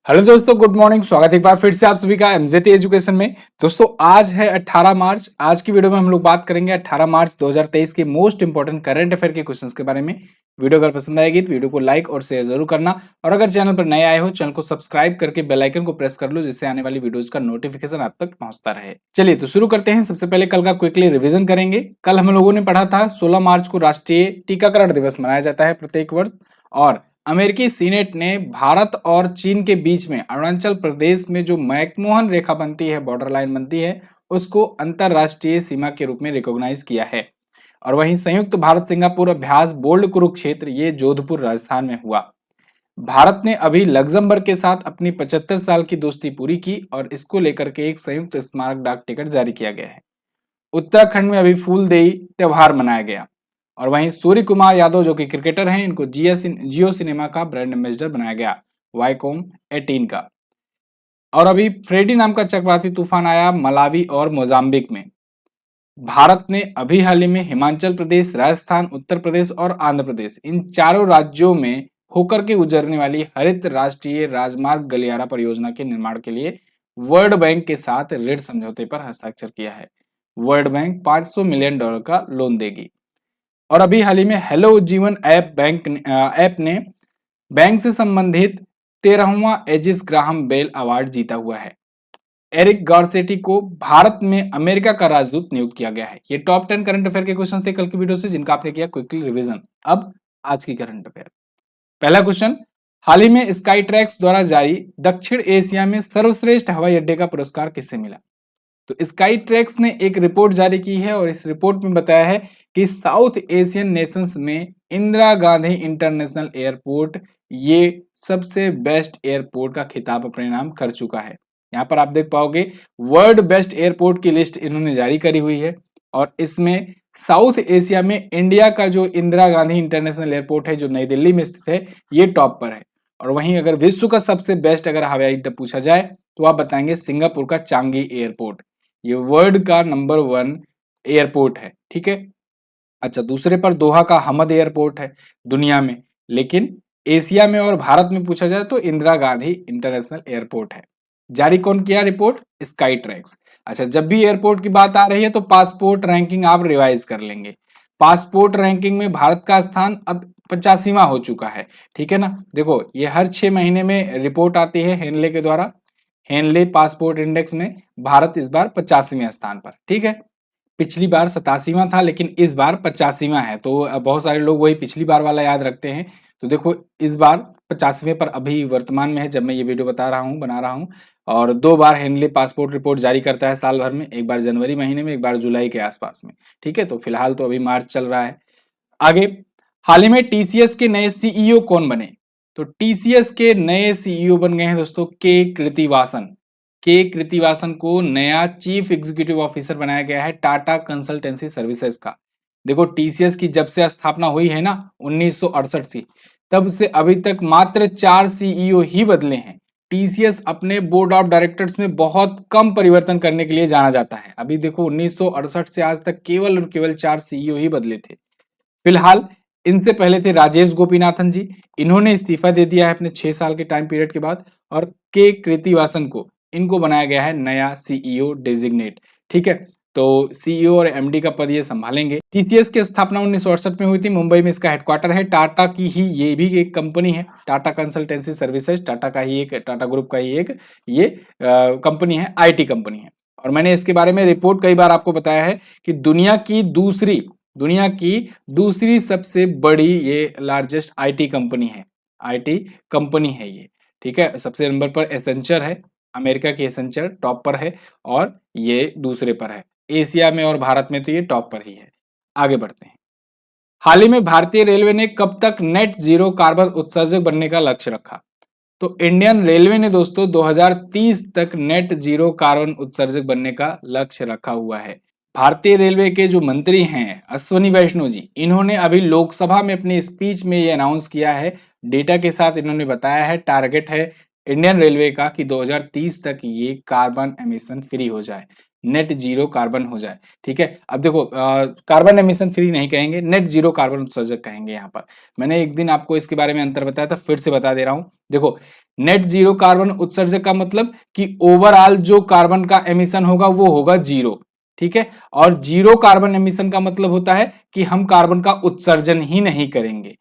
Hello दोस्तों, good morning. स्वागत है एक बार फिर से आप सभी का एमजेटी एजुकेशन में। दोस्तों आज है 18 मार्च। आज की वीडियो में हम लोग बात करेंगे 18 मार्च 2023 के मोस्ट इंपोर्टेंट करंट अफेयर के क्वेश्चंस के बारे में। वीडियो अगर पसंद आएगी तो वीडियो को लाइक और शेयर जरूर करना, और अगर चैनल पर नए आए हो चैनल को सब्सक्राइब करके बेल आइकन को प्रेस कर लो, जिससे आने वाली वीडियोज का नोटिफिकेशन आप तक पहुंचता रहे। चलिए तो शुरू करते हैं। सबसे पहले कल का क्विकली रिविजन करेंगे। कल हम लोगों ने पढ़ा था 16 मार्च को राष्ट्रीय टीकाकरण दिवस मनाया जाता है प्रत्येक वर्ष, और अमेरिकी सीनेट ने भारत और चीन के बीच में अरुणाचल प्रदेश में जो मैकमोहन रेखा बनती है, बॉर्डर लाइन बनती है, उसको अंतरराष्ट्रीय सीमा के रूप में रिकॉग्नाइज किया है। और वहीं संयुक्त भारत सिंगापुर अभ्यास बोल्ड कुरुक्षेत्र, ये जोधपुर राजस्थान में हुआ। भारत ने अभी लग्जमबर्ग के साथ अपनी 75 साल की दोस्ती पूरी की, और इसको लेकर के एक संयुक्त स्मारक डाक टिकट जारी किया गया है। उत्तराखंड में अभी फूलदेई त्योहार मनाया गया। और वहीं सूर्य कुमार यादव जो कि क्रिकेटर हैं, इनको जियो सिनेमा का ब्रांड एम्बेसडर बनाया गया, वाईकॉम 18 का। और अभी फ्रेडी नाम का चक्रवाती तूफान आया मलावी और मोजाम्बिक में। भारत ने अभी हाल ही में हिमाचल प्रदेश, राजस्थान, उत्तर प्रदेश और आंध्र प्रदेश, इन चारों राज्यों में होकर के गुजरने वाली हरित राष्ट्रीय राजमार्ग गलियारा परियोजना के निर्माण के लिए वर्ल्ड बैंक के साथ ऋण समझौते पर हस्ताक्षर किया है। वर्ल्ड बैंक $500 मिलियन का लोन देगी। और अभी हाल ही में हेलो जीवन ऐप ने बैंक से संबंधित 13वां एजिस ग्राहम बेल अवार्ड जीता हुआ है। एरिक गार्सेटी को भारत में अमेरिका का राजदूत नियुक्त किया गया है। ये टॉप 10 करंट अफेयर के क्वेश्चन थे कल की वीडियो से, जिनका आपने किया क्विकली रिवीजन। अब आज की करंट अफेयर। पहला क्वेश्चन, हाल ही में स्काई ट्रैक्स द्वारा जारी दक्षिण एशिया में सर्वश्रेष्ठ हवाई अड्डे का पुरस्कार किसे मिला? तो स्काई ट्रैक्स ने एक रिपोर्ट जारी की है, और इस रिपोर्ट में बताया है कि साउथ एशियन नेशंस में इंदिरा गांधी इंटरनेशनल एयरपोर्ट ये सबसे बेस्ट एयरपोर्ट का खिताब अपने नाम कर चुका है। यहाँ पर आप देख पाओगे वर्ल्ड बेस्ट एयरपोर्ट की लिस्ट इन्होंने जारी करी हुई है, और इसमें साउथ एशिया में इंडिया का जो इंदिरा गांधी इंटरनेशनल एयरपोर्ट है, जो नई दिल्ली में स्थित है, ये टॉप पर है। और वहीं अगर विश्व का सबसे बेस्ट अगर हवाई अड्डा पूछा जाए तो आप बताएंगे सिंगापुर का चांगी एयरपोर्ट। ये वर्ल्ड का नंबर 1 एयरपोर्ट है, ठीक है। अच्छा, दूसरे पर दोहा का हमद एयरपोर्ट है दुनिया में, लेकिन एशिया में और भारत में पूछा जाए तो इंदिरा गांधी इंटरनेशनल एयरपोर्ट है। जारी कौन किया रिपोर्ट? Sky tracks. अच्छा, जब भी एयरपोर्ट की बात आ रही है तो पासपोर्ट रैंकिंग आप रिवाइज कर लेंगे। पासपोर्ट रैंकिंग में भारत का स्थान अब 85वां हो चुका है, ठीक है ना। देखो, ये हर 6 महीने में रिपोर्ट आती है हेनले के द्वारा। हेनले पासपोर्ट इंडेक्स में भारत इस बार 85वें स्थान पर, ठीक है। पिछली बार 87वां था, लेकिन इस बार 85वां है। तो बहुत सारे लोग वही पिछली बार वाला याद रखते हैं। तो देखो, इस बार 85वें पर अभी वर्तमान में है जब मैं ये वीडियो बना रहा हूँ। और 2 बार हेनले पासपोर्ट रिपोर्ट जारी करता है साल भर में, एक बार जनवरी महीने में, एक बार जुलाई के आसपास में, ठीक है। तो फिलहाल तो अभी मार्च चल रहा है। आगे, हाल ही में टीसीएस के नए सीईओ कौन बने? तो टीसीएस के नए सीईओ बन गए हैं दोस्तों के कृतिवासन। के कृतिवासन को नया चीफ एग्जीक्यूटिव ऑफिसर बनाया गया है टाटा कंसल्टेंसी सर्विसेज का। देखो, टीसीएस की जब से स्थापना हुई है ना 1968 से, तब से अभी तक मात्र 4 सीईओ ही बदले हैं। टीसीएस अपने बोर्ड ऑफ डायरेक्टर्स में बहुत कम परिवर्तन करने के लिए जाना जाता है। अभी देखो, 1968 से आज तक केवल और केवल 4 सीईओ ही बदले थे। फिलहाल इनसे पहले थे राजेश गोपीनाथन जी, इन्होंने इस्तीफा दे दिया है अपने 6 साल के टाइम पीरियड के बाद। और के कृतिवासन को इनको बनाया गया है नया सीईओ डेजिग्नेट, ठीक है। तो सीईओ और एमडी का पद ये संभालेंगे। टीसीएस की स्थापना 1968 में हुई थी, मुंबई में इसका हेडक्वार्टर है। टाटा की ही ये भी एक कंपनी है, टाटा कंसल्टेंसी सर्विसेज, टाटा का ही एक, टाटा ग्रुप का ही एक ये कंपनी है, आईटी कंपनी है। और मैंने इसके बारे में रिपोर्ट कई बार आपको बताया है कि दुनिया की दूसरी सबसे बड़ी ये लार्जेस्ट आईटी कंपनी है। आईटी कंपनी है ये, ठीक है। सबसे नंबर पर एसेंचर है, अमेरिका की एसेंचर टॉप पर है, और ये दूसरे पर है। एशिया में और भारत में तो ये टॉप पर ही है। आगे बढ़ते हैं। हाल ही में भारतीय रेलवे ने कब तक नेट जीरो कार्बन उत्सर्जक बनने का लक्ष्य रखा? तो इंडियन रेलवे ने दोस्तों 2030 तक नेट जीरो कार्बन उत्सर्जक बनने का लक्ष्य रखा हुआ है। भारतीय रेलवे के जो मंत्री हैं अश्वनी वैष्णव जी, इन्होंने अभी लोकसभा में अपनी स्पीच में ये अनाउंस किया है, डेटा के साथ इन्होंने बताया है, टारगेट है इंडियन रेलवे का कि 2030 तक ये कार्बन एमिशन फ्री हो जाए। नेट जीरो कार्बन हो जाए। ठीक है, अब देखो कार्बन एमिशन फ्री नहीं कहेंगे, नेट जीरो कार्बन उत्सर्जक कहेंगे। यहाँ पर मैंने एक दिन आपको इसके बारे में अंतर बताया था, फिर से बता दे रहा हूं। देखो नेट जीरो कार्बन उत्सर्जक का मतलब कि ओवरऑल जो कार्बन का एमिशन होगा वो होगा जीरो। ठीक है, और जीरो कार्बन एमिशन का मतलब होता है कि हम कार्बन का उत्सर्जन ही नहीं करेंगे।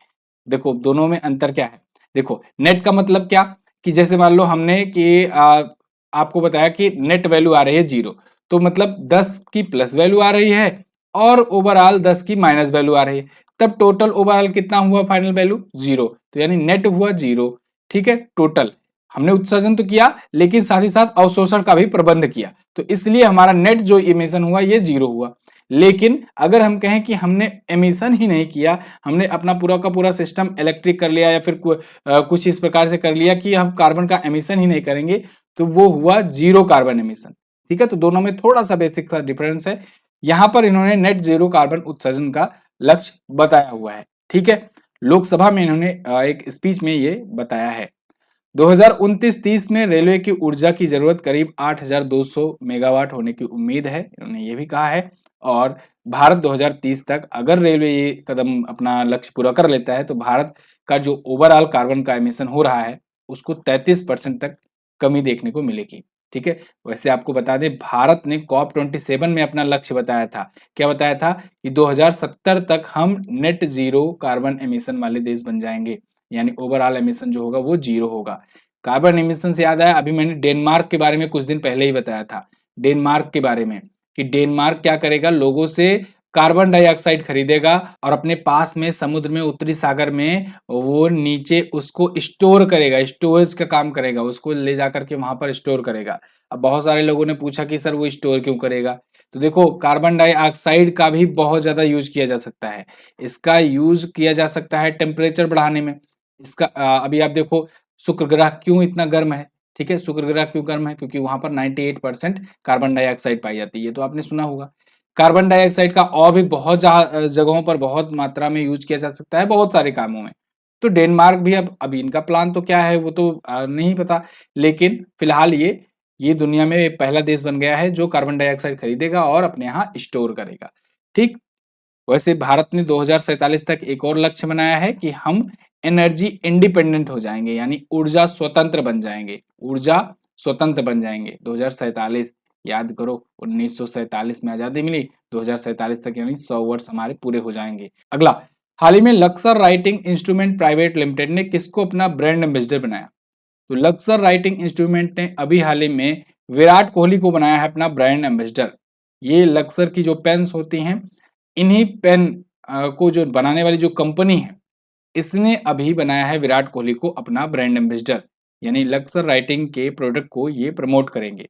देखो दोनों में अंतर क्या है। देखो नेट का मतलब क्या, कि जैसे मान लो हमने कि आपको बताया कि नेट वैल्यू आ रही है जीरो, तो मतलब 10 की प्लस वैल्यू आ रही है और ओवरऑल 10 की माइनस वैल्यू आ रही है, तब टोटल ओवरऑल कितना हुआ फाइनल वैल्यू जीरो, तो यानी नेट हुआ जीरो। ठीक है, टोटल हमने उत्सर्जन तो किया लेकिन साथ ही साथ अवशोषण का भी प्रबंध किया, तो इसलिए हमारा नेट जो इमिशन हुआ ये जीरो हुआ। लेकिन अगर हम कहें कि हमने एमिशन ही नहीं किया, हमने अपना पूरा का पूरा सिस्टम इलेक्ट्रिक कर लिया या फिर कुछ इस प्रकार से कर लिया कि हम कार्बन का एमिशन ही नहीं करेंगे, तो वो हुआ जीरो कार्बन एमिशन। ठीक है, तो दोनों में थोड़ा सा बेसिक सा डिफरेंस है। यहां पर इन्होंने नेट जीरो कार्बन उत्सर्जन का लक्ष्य बताया हुआ है। ठीक है, लोकसभा में इन्होंने एक स्पीच में ये बताया है। 2029-30 में रेलवे की ऊर्जा की जरूरत करीब 8,200 मेगावाट होने की उम्मीद है, इन्होंने ये भी कहा है। और भारत 2030 तक अगर रेलवे ये कदम अपना लक्ष्य पूरा कर लेता है तो भारत का जो ओवरऑल कार्बन का एमिशन हो रहा है उसको 33% तक कमी देखने को मिलेगी। ठीक है, वैसे आपको बता दें भारत ने COP27 में अपना लक्ष्य बताया था। क्या बताया था कि 2070 तक हम नेट जीरो कार्बन एमिशन वाले देश बन जाएंगे, यानी ओवरऑल एमिशन जो होगा वो जीरो होगा। कार्बन एमिशन से याद आया, अभी मैंने डेनमार्क के बारे में कुछ दिन पहले ही बताया था। डेनमार्क के बारे में कि डेनमार्क क्या करेगा, लोगों से कार्बन डाइऑक्साइड खरीदेगा और अपने पास में समुद्र में उत्तरी सागर में वो नीचे उसको स्टोर करेगा, स्टोरेज का काम करेगा, उसको ले जाकर के वहां पर स्टोर करेगा। अब बहुत सारे लोगों ने पूछा कि सर वो स्टोर क्यों करेगा, तो देखो कार्बन डाइऑक्साइड का भी बहुत ज्यादा यूज किया जा सकता है। इसका यूज किया जा सकता है टेम्परेचर बढ़ाने में। इसका अभी आप देखो शुक्र ग्रह क्यों इतना गर्म है। ठीक है, शुक्र ग्रह क्यों गर्म है, क्योंकि वहां पर 98% कार्बन डाइऑक्साइड पाई जाती है, तो आपने सुना होगा। कार्बन डाइऑक्साइड का और भी बहुत जगहों पर बहुत मात्रा में यूज किया जा सकता है, बहुत सारे कामों में। तो डेनमार्क भी अब अभी इनका प्लान तो क्या है वो तो नहीं पता, लेकिन फिलहाल ये दुनिया में पहला देश बन गया है जो कार्बन डाइऑक्साइड खरीदेगा और अपने यहाँ स्टोर करेगा। ठीक, वैसे भारत ने 2047 तक एक और लक्ष्य बनाया है कि हम एनर्जी इंडिपेंडेंट हो जाएंगे, यानी ऊर्जा स्वतंत्र बन जाएंगे, ऊर्जा स्वतंत्र बन जाएंगे 2047। याद करो 1947 में आजादी मिली, 2047 तक यानी 100 वर्ष हमारे पूरे हो जाएंगे। अगला, हाल ही में Laksar writing instrument private limited ने किसको अपना ब्रांड एम्बेसडर बनाया। तो लक्सर राइटिंग इंस्ट्रूमेंट ने अभी हाल ही में विराट कोहली को बनाया है अपना ब्रांड एम्बेसडर। ये लक्सर की जो पेन्स होती हैं, इन्हीं पेन को जो बनाने वाली जो कंपनी है इसने अभी बनाया है विराट कोहली को अपना ब्रांड एम्बेसडर, यानी लक्सर राइटिंग के प्रोडक्ट को ये प्रमोट करेंगे।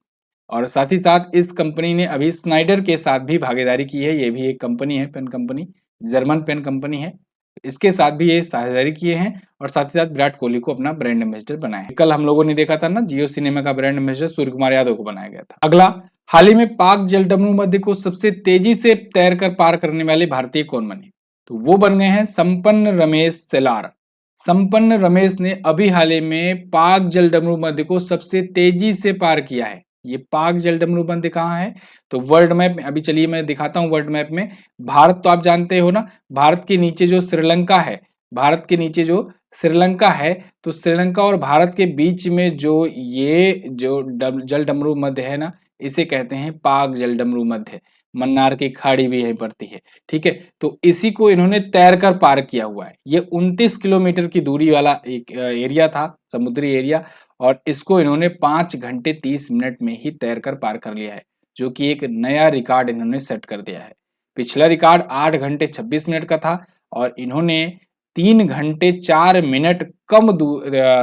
और साथ ही साथ इस कंपनी ने अभी स्नाइडर के साथ भी भागीदारी की है, ये भी एक कंपनी है, pen company, German pen company है, इसके साथ भी ये साझेदारी किए हैं और साथ ही साथ विराट कोहली को अपना ब्रांड एम्बेसडर बनाया है। कल हम लोगों ने देखा था ना, जियो सिनेमा का ब्रांड एम्बेसडर सूर्य कुमार यादव को बनाया गया था। अगला, हाल ही में पाक जलडमरू मध्य को सबसे तेजी से तैरकर पार करने वाले भारतीय कौन बने। तो वो बन गए हैं संपन्न रमेश सेलार। संपन्न रमेश ने अभी हाल ही में पाक जलडमरू मध्य को सबसे तेजी से पार किया है। ये पाक जलडमरू मध्य कहाँ है, तो वर्ल्ड मैप में, अभी चलिए मैं दिखाता हूँ वर्ल्ड मैप में। भारत तो आप जानते हो ना, भारत के नीचे जो श्रीलंका है, भारत के नीचे जो श्रीलंका है, तो श्रीलंका और भारत के बीच में जो ये जो जलडमरू मध्य है ना, इसे कहते हैं पाक जलडमरू मध्य। मन्नार की खाड़ी भी यहीं पड़ती है। ठीक है, तो इसी को इन्होंने तैरकर पार किया हुआ है। ये 29 किलोमीटर की दूरी वाला एक एरिया था, समुद्री एरिया, और इसको इन्होंने 5 घंटे 30 मिनट में ही तैरकर पार कर लिया है, जो कि एक नया रिकॉर्ड इन्होंने सेट कर दिया है। पिछला रिकॉर्ड 8 घंटे 26 मिनट का था और इन्होंने 3 घंटे 4 मिनट कम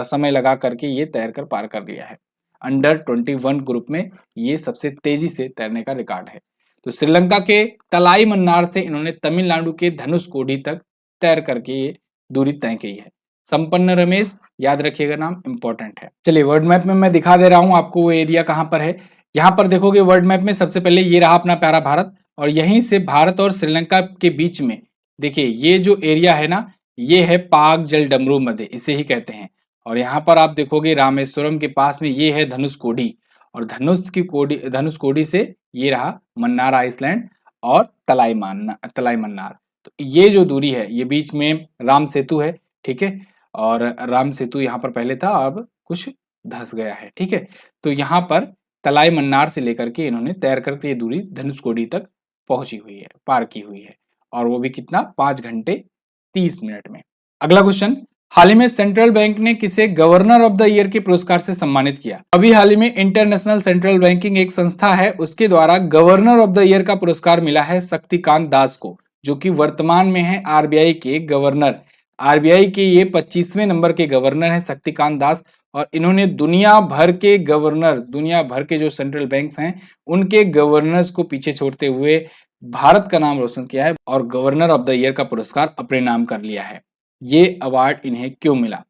समय लगा करके ये तैरकर पार कर लिया है। अंडर 21 ग्रुप में ये सबसे तेजी से तैरने का रिकॉर्ड है। तो श्रीलंका के तलाई मन्नार से इन्होंने तमिलनाडु के धनुषकोडी तक तैर करके ये दूरी तय की है। संपन्न रमेश, याद रखिएगा नाम, इंपॉर्टेंट है। चलिए वर्ल्ड मैप में मैं दिखा दे रहा हूं आपको वो एरिया कहां पर है। यहां पर देखोगे वर्ल्ड मैप में सबसे पहले ये रहा अपना प्यारा भारत, और यहीं से भारत और श्रीलंका के बीच में देखिए ये जो एरिया है ना, ये है पाक जलडमरू मध्य, इसे ही कहते हैं। और यहाँ पर आप देखोगे रामेश्वरम के पास में ये है धनुषकोडी, और धनुष कोडी से ये रहा मन्नार आइसलैंड और तलाई मन्नार। तो ये जो दूरी है ये बीच में राम सेतु है, ठीक है। और राम सेतु यहाँ पर पहले था, अब कुछ धंस गया है, ठीक है। तो यहाँ पर तलाई मन्नार से लेकर के इन्होंने तैर करके ये दूरी धनुषकोडी तक पहुंची हुई है, पार की हुई है, और वो भी कितना, 5 घंटे 30 मिनट में। अगला क्वेश्चन, हाल ही में सेंट्रल बैंक ने किसे गवर्नर ऑफ द ईयर के पुरस्कार से सम्मानित किया? अभी हाल ही में इंटरनेशनल सेंट्रल बैंकिंग एक संस्था है, उसके द्वारा गवर्नर ऑफ द ईयर का पुरस्कार मिला है शक्तिकांत दास को, जो कि वर्तमान में है आरबीआई के गवर्नर। आरबीआई के ये 25वें नंबर के गवर्नर हैं शक्तिकांत दास, और इन्होंने दुनिया भर के गवर्नर्स, दुनिया भर के जो सेंट्रल बैंक्स हैं उनके गवर्नर्स को पीछे छोड़ते हुए भारत का नाम रोशन किया है और गवर्नर ऑफ द ईयर का पुरस्कार अपने नाम कर लिया है। ये अवार्ड इन्हें क्यों मिला?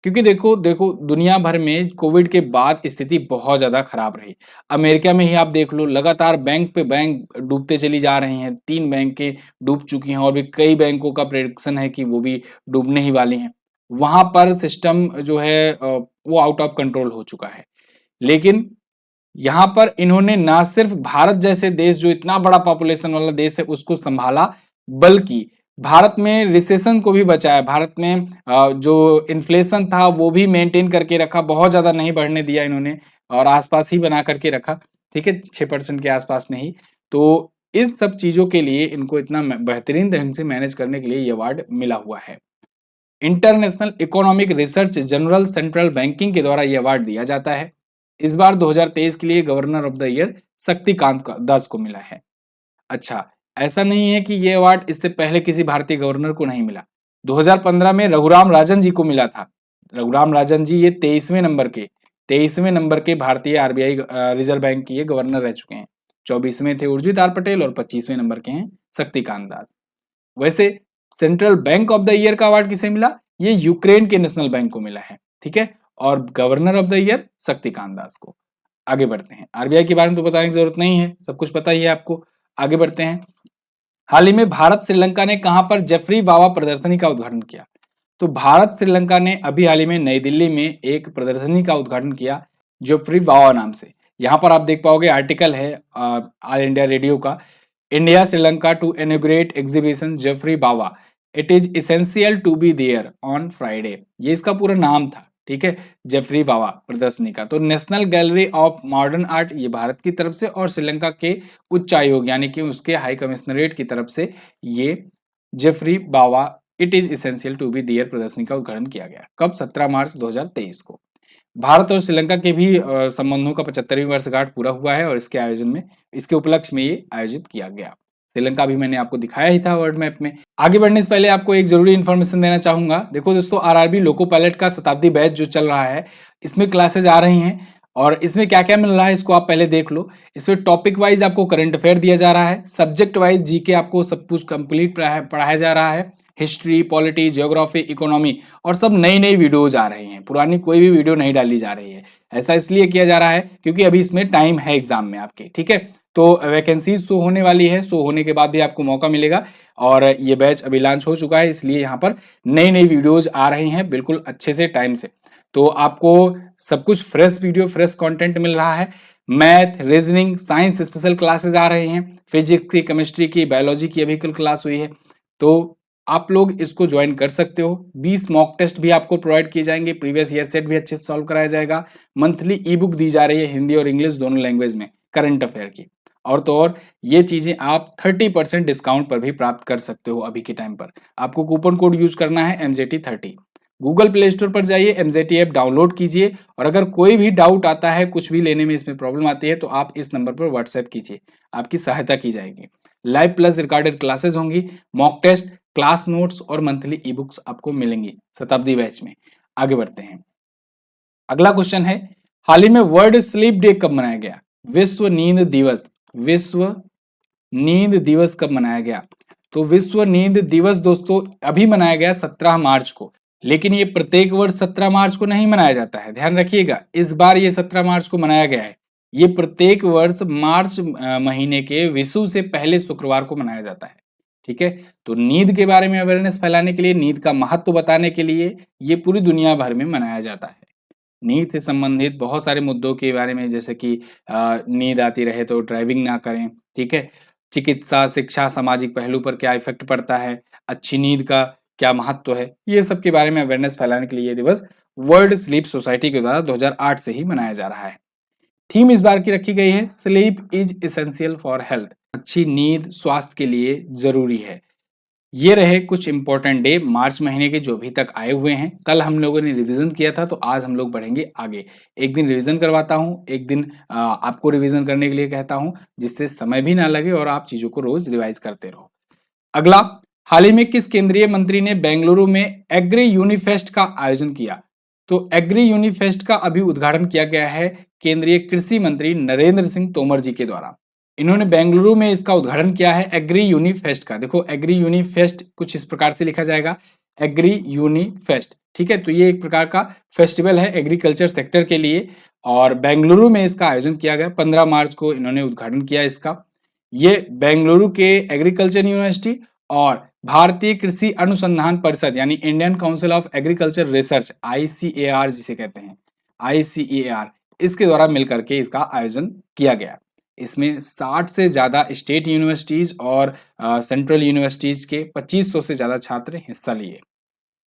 क्योंकि देखो देखो दुनिया भर में कोविड के बाद स्थिति बहुत ज्यादा खराब रही। अमेरिका में ही आप देख लो, लगातार बैंक पे बैंक डूबते चली जा रही हैं। 3 बैंकें डूब चुकी हैं और भी कई बैंकों का प्रेडिक्शन है कि वो भी डूबने ही वाली हैं। वहां पर सिस्टम जो है वो आउट ऑफ कंट्रोल हो चुका है। लेकिन यहाँ पर इन्होंने ना सिर्फ भारत जैसे देश, जो इतना बड़ा पॉपुलेशन वाला देश है, उसको संभाला, बल्कि भारत में रिसेशन को भी बचाया। भारत में जो इन्फ्लेशन था वो भी मेंटेन करके रखा, बहुत ज्यादा नहीं बढ़ने दिया इन्होंने, और आसपास ही बना करके रखा, ठीक है, 6% के आसपास में ही। तो इस सब चीजों के लिए इनको इतना बेहतरीन ढंग से मैनेज करने के लिए ये अवार्ड मिला हुआ है। International economic research general central banking के द्वारा यह अवार्ड दिया जाता है। इस बार 2023 के लिए governor of the year Shaktikanta Das को मिला है। अच्छा, ऐसा नहीं है कि ये अवार्ड इससे पहले किसी भारतीय गवर्नर को नहीं मिला। 2015 में रघुराम राजन जी को मिला था। रघुराम राजन जी ये 23वें नंबर के भारतीय आरबीआई रिजर्व बैंक के गवर्नर रह चुके हैं। 24वें थे उर्जित आर पटेल और 25वें नंबर के हैं शक्तिकांत दास। वैसे central bank of the year का अवार्ड किसे मिला? ये यूक्रेन के नेशनल बैंक को मिला है, ठीक है। और governor of the year Shaktikanta Das को। आगे बढ़ते हैं, आरबीआई के बारे में तो बताने की जरूरत नहीं है, सब कुछ पता ही है आपको। आगे बढ़ते हैं, हाल ही में भारत श्रीलंका ने कहां पर जेफरी वावा प्रदर्शनी का उद्घाटन किया? तो भारत श्रीलंका ने अभी हाल ही में नई दिल्ली में एक प्रदर्शनी का उद्घाटन किया जेफरी वावा नाम से। यहाँ पर आप देख पाओगे, आर्टिकल है ऑल इंडिया रेडियो का, India Sri Lanka to inaugurate exhibition Geoffrey Bawa, it is essential to be there on Friday. ये इसका पूरा नाम था, ठीक है, जेफरी वावा प्रदर्शनी का। तो national gallery of modern art ये भारत की तरफ से, और श्रीलंका के उच्चायोग यानी कि उसके हाई कमिश्नरेट की तरफ से ये Geoffrey Bawa it is essential to be there प्रदर्शनी का उद्घाटन किया गया। कब? 17 मार्च 2023 को। भारत और श्रीलंका के भी संबंधों का 75वीं वर्षगांठ पूरा हुआ है, और इसके आयोजन में, इसके उपलक्ष्य में ये आयोजित किया गया। श्रीलंका भी मैंने आपको दिखाया ही था वर्ल्ड मैप में। आगे बढ़ने से पहले आपको एक जरूरी इन्फॉर्मेशन देना चाहूंगा। देखो दोस्तों, आरआरबी लोको पायलट का शताब्दी बैच जो चल रहा है, इसमें क्लासेज आ रही हैं, और इसमें क्या क्या मिल रहा है इसको आप पहले देख लो। इसमें टॉपिक वाइज आपको करंट अफेयर दिया जा रहा है, सब्जेक्ट वाइज जीके आपको सब कुछ कंप्लीट पढ़ाया जा रहा है, हिस्ट्री, पॉलिटी, ज्योग्राफी, इकोनॉमी, और सब नई नई वीडियोज आ रही हैं, पुरानी कोई भी वीडियो नहीं डाली जा रही है। ऐसा इसलिए किया जा रहा है क्योंकि अभी इसमें टाइम है एग्जाम में आपके, ठीक है। तो वैकेंसी शो होने वाली है, शो होने के बाद भी आपको मौका मिलेगा, और ये बैच अभी लॉन्च हो चुका है, इसलिए यहाँ पर नई नई वीडियोज आ रही हैं बिल्कुल अच्छे से टाइम से। तो आपको सब कुछ फ्रेश वीडियो, फ्रेश कंटेंट मिल रहा है। Math, reasoning, science special classes आ रही हैं, फिजिक्स की, केमिस्ट्री की, बायोलॉजी की अभी कल क्लास हुई है, तो आप लोग इसको ज्वाइन कर सकते हो। 20 मॉक टेस्ट भी आपको प्रोवाइड किए जाएंगे, प्रीवियस ईयर सेट भी अच्छे से सॉल्व कराया जाएगा। मंथली ई बुक दी जा रही है हिंदी और इंग्लिश दोनों लैंग्वेज में करंट अफेयर की। और तो और ये चीजें आप 30% डिस्काउंट पर भी प्राप्त कर सकते हो अभी के टाइम पर। आपको कूपन कोड यूज करना है MZT30। गूगल प्ले स्टोर पर जाइए, MZT ऐप डाउनलोड कीजिए, और अगर कोई भी डाउट आता है, कुछ भी लेने में इसमें प्रॉब्लम आती है, तो आप इस नंबर पर व्हाट्सएप कीजिए, आपकी सहायता की जाएगी। लाइव प्लस रिकॉर्डेड क्लासेस होंगी, मॉक टेस्ट, क्लास नोट्स और मंथली ई बुक्स आपको मिलेंगी शताब्दी बैच में। आगे बढ़ते हैं, अगला क्वेश्चन है, हाल ही में वर्ल्ड स्लीप डे कब मनाया गया? विश्व नींद दिवस, विश्व नींद दिवस कब मनाया गया? तो विश्व नींद दिवस दोस्तों अभी मनाया गया 17 मार्च को, लेकिन ये प्रत्येक वर्ष 17 मार्च को नहीं मनाया जाता है, ध्यान रखिएगा। इस बार ये 17 मार्च को मनाया गया है। ये प्रत्येक वर्ष मार्च महीने के विषु से पहले शुक्रवार को मनाया जाता है, ठीक है। तो नींद के बारे में अवेयरनेस फैलाने के लिए, नींद का महत्व बताने के लिए ये पूरी दुनिया भर में मनाया जाता है। नींद से संबंधित बहुत सारे मुद्दों के बारे में, जैसे कि नींद आती रहे तो ड्राइविंग ना करें, ठीक है। चिकित्सा, शिक्षा, सामाजिक पहलू पर क्या इफेक्ट पड़ता है, अच्छी नींद का क्या महत्व है, ये सब के बारे में अवेयरनेस फैलाने के लिए ये दिवस वर्ल्ड स्लीप सोसाइटी के द्वारा 2008 से ही मनाया जा रहा है। थीम इस बार की रखी गई है sleep is essential for health. अच्छी नींद स्वास्थ्य के लिए जरूरी है। ये रहे कुछ इंपॉर्टेंट डे मार्च महीने के जो अभी तक आए हुए हैं। कल हम लोगों ने रिवीजन किया था, तो आज हम लोग बढ़ेंगे आगे। एक दिन रिवीजन करवाता हूँ, एक दिन आपको रिवीजन करने के लिए कहता हूँ, जिससे समय भी ना लगे और आप चीजों को रोज रिवाइज करते रहो। अगला, हाल ही में किस केंद्रीय मंत्री ने बेंगलुरु में एग्री यूनिफेस्ट का आयोजन किया? तो एग्री यूनिफेस्ट का अभी उद्घाटन किया गया है केंद्रीय कृषि मंत्री नरेंद्र सिंह तोमर जी के द्वारा। इन्होंने बेंगलुरु में इसका उद्घाटन किया है एग्री यूनिफेस्ट का। देखो, एग्री यूनिफेस्ट कुछ इस प्रकार से लिखा जाएगा, एग्री यूनिफेस्ट, ठीक है। तो ये एक प्रकार का फेस्टिवल है एग्रीकल्चर सेक्टर के लिए, और बेंगलुरु में इसका आयोजन किया गया। 15 मार्च को इन्होंने उद्घाटन किया इसका। ये बेंगलुरु के एग्रीकल्चर यूनिवर्सिटी और भारतीय कृषि अनुसंधान परिषद यानी Indian council of agriculture research, ICAR जिसे कहते हैं, ICAR, इसके द्वारा मिलकर के इसका आयोजन किया गया। इसमें 60 से ज्यादा स्टेट यूनिवर्सिटीज और सेंट्रल यूनिवर्सिटीज के 2500 से ज्यादा छात्र हिस्सा लिए।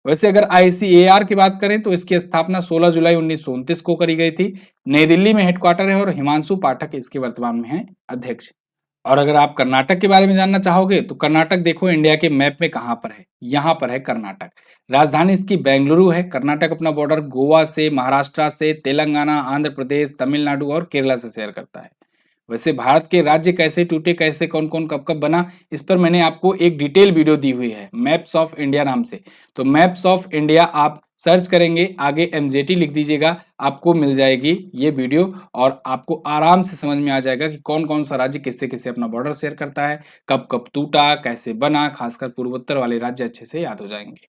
वैसे अगर ICAR की बात करें तो इसकी स्थापना 16 जुलाई 1929 को करी गई थी। नई दिल्ली में हेडक्वार्टर है और हिमांशु पाठक इसके वर्तमान में हैं अध्यक्ष। और अगर आप कर्नाटक के बारे में जानना चाहोगे तो कर्नाटक देखो इंडिया के मैप में कहां पर है, यहां पर है कर्नाटक। राजधानी इसकी बेंगलुरु है। कर्नाटक अपना बॉर्डर गोवा से, महाराष्ट्र से, तेलंगाना, आंध्र प्रदेश, तमिलनाडु और केरला से शेयर करता है। वैसे भारत के राज्य कैसे टूटे, कैसे कौन कौन कब कब बना, इस पर मैंने आपको एक डिटेल वीडियो दी हुई है मैप्स ऑफ इंडिया नाम से। तो मैप्स ऑफ इंडिया आप सर्च करेंगे, आगे MZT लिख दीजिएगा, आपको मिल जाएगी ये वीडियो और आपको आराम से समझ में आ जाएगा कि कौन कौन सा राज्य किससे किससे अपना बॉर्डर शेयर करता है, कब कब टूटा, कैसे बना। खासकर पूर्वोत्तर वाले राज्य अच्छे से याद हो जाएंगे।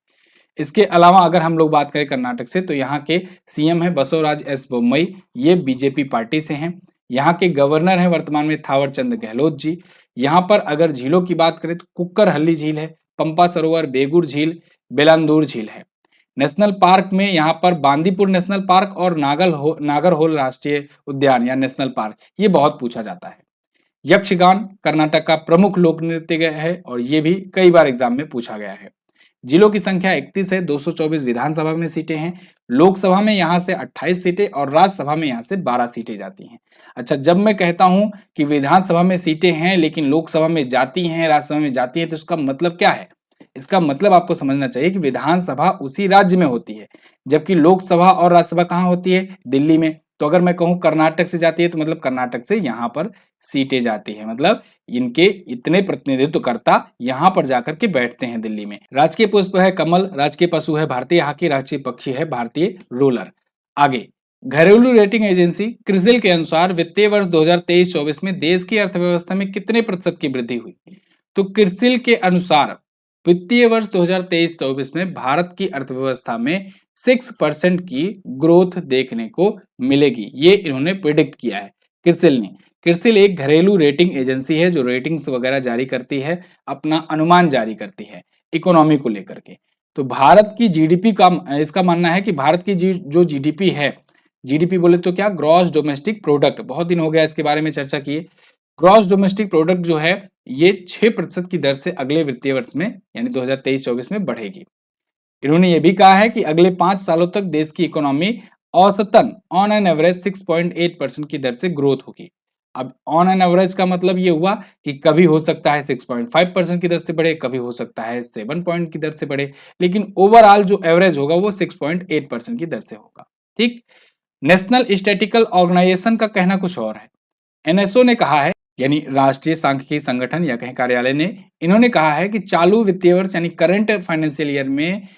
इसके अलावा अगर हम लोग बात करें कर्नाटक से, तो यहाँ के CM है बसवराज S बोम्मई, ये BJP पार्टी से हैं। यहाँ के गवर्नर हैं वर्तमान में थावर चंद गहलोत जी। यहाँ पर अगर झीलों की बात करें तो कुक्करहल्ली झील है, पंपा सरोवर, बेगुर झील, बेलांदूर झील है। नेशनल पार्क में यहाँ पर बांदीपुर नेशनल पार्क और नागरहोल राष्ट्रीय उद्यान या नेशनल पार्क, ये बहुत पूछा जाता है। यक्षगान कर्नाटक का प्रमुख लोक नृत्य है और ये भी कई बार एग्जाम में पूछा गया है। जिलों की संख्या 31 है, 224 विधानसभा में सीटें हैं। लोकसभा में यहाँ से 28 सीटें और राज्यसभा में यहाँ से 12 सीटें जाती हैं। अच्छा, जब मैं कहता हूं कि विधानसभा में सीटें हैं लेकिन लोकसभा में जाती हैं, राज्यसभा में जाती है, तो इसका मतलब क्या है? इसका मतलब आपको समझना चाहिए कि विधानसभा उसी राज्य में होती है, जबकि लोकसभा और राज्यसभा कहाँ होती है? दिल्ली में। तो अगर मैं कहूँ कर्नाटक से जाती है तो मतलब कर्नाटक से यहाँ पर सीटें जाती है, मतलब इनके इतने प्रतिनिधित्वकर्ता यहाँ पर जाकर के बैठते हैं दिल्ली में। राजकीय पुष्प है कमल, राजकीय पशु है भारतीय हाथी, राष्ट्रीय पक्षी है भारतीय रोलर। आगे, घरेलू रेटिंग एजेंसी क्रिसिल के अनुसार वित्तीय वर्ष 2023-24 में देश की अर्थव्यवस्था में कितने प्रतिशत की वृद्धि हुई? तो क्रिसिल के अनुसार वित्तीय वर्ष 2023-24 में भारत की अर्थव्यवस्था में 6% की ग्रोथ देखने को मिलेगी, ये इन्होंने प्रिडिक्ट किया है क्रिसिल ने। क्रिसिल एक घरेलू रेटिंग एजेंसी है जो रेटिंग्स वगैरह जारी करती है, अपना अनुमान जारी करती है इकोनॉमी को लेकर के। तो भारत की जीडीपी का इसका मानना है कि भारत की जो जीडीपी है, जीडीपी बोले तो क्या, ग्रॉस डोमेस्टिक प्रोडक्ट, बहुत दिन हो गया इसके बारे में चर्चा किए। ग्रॉस डोमेस्टिक प्रोडक्ट जो है ये 6% की दर से अगले वित्तीय वर्ष में यानी 2023-24 में बढ़ेगी। इन्होंने ये भी कहा है कि अगले 5 सालों तक देश की इकोनॉमी औसतन ऑन एन एवरेज 6.8% की दर से ग्रोथ होगी। अब ऑन एन एवरेज का मतलब ये हुआ कि कभी हो सकता है 6.5% की दर से बढ़े, कभी हो सकता है 7 पॉइंट की दर से बढ़े, लेकिन ओवरऑल जो एवरेज होगा वो 6.8% की दर से होगा। ठीक। नेशनल स्टैटिकल ऑर्गेनाइजेशन का कहना कुछ और है। NSO ने कहा है, यानी राष्ट्रीय सांख्यिकी संगठन या कहीं कार्यालय ने, इन्होंने कहा है कि चालू वित्तीय वर्ष यानी करंट फाइनेंशियल ईयर में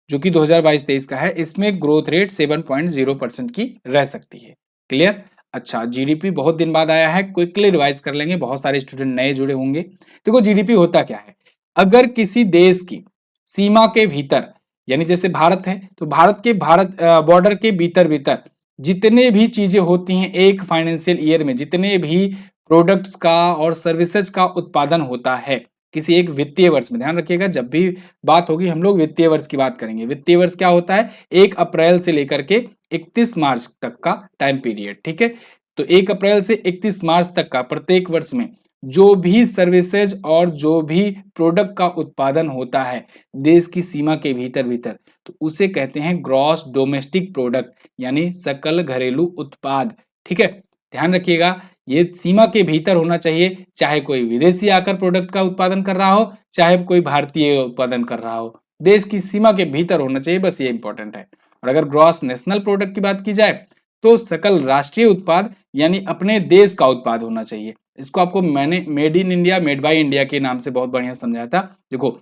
जो कि 2022-23 का है, इसमें ग्रोथ रेट 7.0% की रह सकती है। क्लियर? अच्छा, जीडीपी बहुत दिन बाद आया है, क्विकली रिवाइज कर लेंगे, बहुत सारे स्टूडेंट नए जुड़े होंगे। देखो जीडीपी होता क्या है, अगर किसी देश की सीमा के भीतर, यानी जैसे भारत है तो भारत के बॉर्डर के भीतर भीतर जितने भी चीजें होती हैं एक फाइनेंशियल ईयर में, जितने भी प्रोडक्ट्स का और सर्विसेज का उत्पादन होता है, किसी एक वित्तीय वर्ष में। ध्यान रखिएगा, जब भी बात होगी हम लोग वित्तीय वर्ष की बात करेंगे। वित्तीय वर्ष क्या होता है? 1 अप्रैल से लेकर के 31 मार्च तक का टाइम पीरियड, ठीक है। तो 1 अप्रैल से 31 मार्च तक का प्रत्येक वर्ष में जो भी सर्विसेज और जो भी प्रोडक्ट का उत्पादन होता है देश की सीमा के भीतर भीतर, तो उसे कहते हैं ग्रॉस डोमेस्टिक प्रोडक्ट, यानी सकल घरेलू उत्पाद, ठीक है। ध्यान रखिएगा, ये सीमा के भीतर होना चाहिए, चाहे कोई विदेशी आकर प्रोडक्ट का उत्पादन कर रहा हो, चाहे कोई भारतीय उत्पादन कर रहा हो, देश की सीमा के भीतर होना चाहिए, बस ये इंपॉर्टेंट है। और अगर ग्रॉस नेशनल प्रोडक्ट की बात की जाए तो सकल राष्ट्रीय उत्पाद यानी अपने देश का उत्पाद होना चाहिए। इसको आपको मैंने made in India, made by India के नाम से बहुत बढ़िया समझाया था। देखो,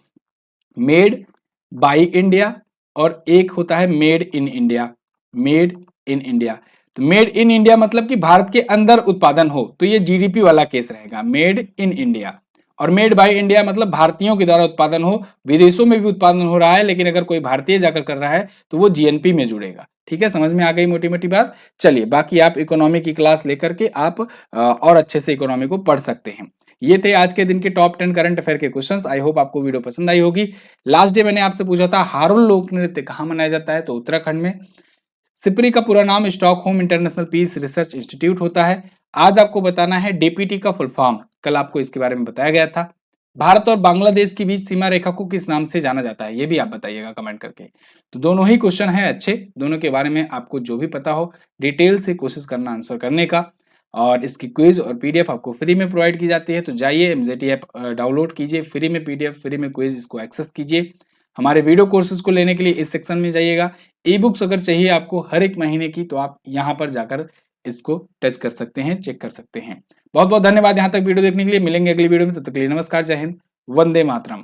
मेड बाय इंडिया और एक होता है made in India. Made in India, तो मेड इन इंडिया मतलब कि भारत के अंदर उत्पादन हो, तो ये जीडीपी वाला केस रहेगा, मेड इन इंडिया। और मेड बाय इंडिया मतलब भारतीयों के द्वारा उत्पादन हो, विदेशों में भी उत्पादन हो रहा है, लेकिन अगर कोई भारतीय जाकर कर रहा है तो वो जीएनपी में जुड़ेगा। ठीक है, समझ में आ गई मोटी मोटी बात। चलिए, बाकी आप इकोनॉमी की क्लास लेकर के आप और अच्छे से इकोनॉमी को पढ़ सकते हैं। ये थे आज के दिन के टॉप 10 करंट अफेयर के क्वेश्चंस। आई होप आपको वीडियो पसंद आई होगी। लास्ट डे मैंने आपसे पूछा था हारुल लोक नृत्य कहाँ मनाया जाता है, तो उत्तराखंड में। सिप्री का पूरा नाम Stockholm International Peace Research Institute होता है। आज आपको बताना है डीपीटी का फुल फॉर्म, कल आपको इसके बारे में बताया गया था। भारत और बांग्लादेश के बीच सीमा रेखा को किस नाम से जाना जाता है, ये भी आप बताइएगा कमेंट करके। तो दोनों ही क्वेश्चन है अच्छे, दोनों के बारे में आपको जो भी पता हो डिटेल से कोशिश करना आंसर करने का। और इसकी क्विज और पीडीएफ आपको फ्री में प्रोवाइड की जाती है, तो जाइए एमजेटी ऐप डाउनलोड कीजिए, फ्री में पीडीएफ, फ्री में क्विज, इसको एक्सेस कीजिए। हमारे वीडियो कोर्सेज को लेने के लिए इस सेक्शन में जाइएगा। ई बुक्स अगर चाहिए आपको हर एक महीने की, तो आप यहाँ पर जाकर इसको टच कर सकते हैं, चेक कर सकते हैं। बहुत बहुत धन्यवाद यहाँ तक वीडियो देखने के लिए। मिलेंगे अगली वीडियो में, तब तक के लिए नमस्कार, जय हिंद, वंदे मातरम।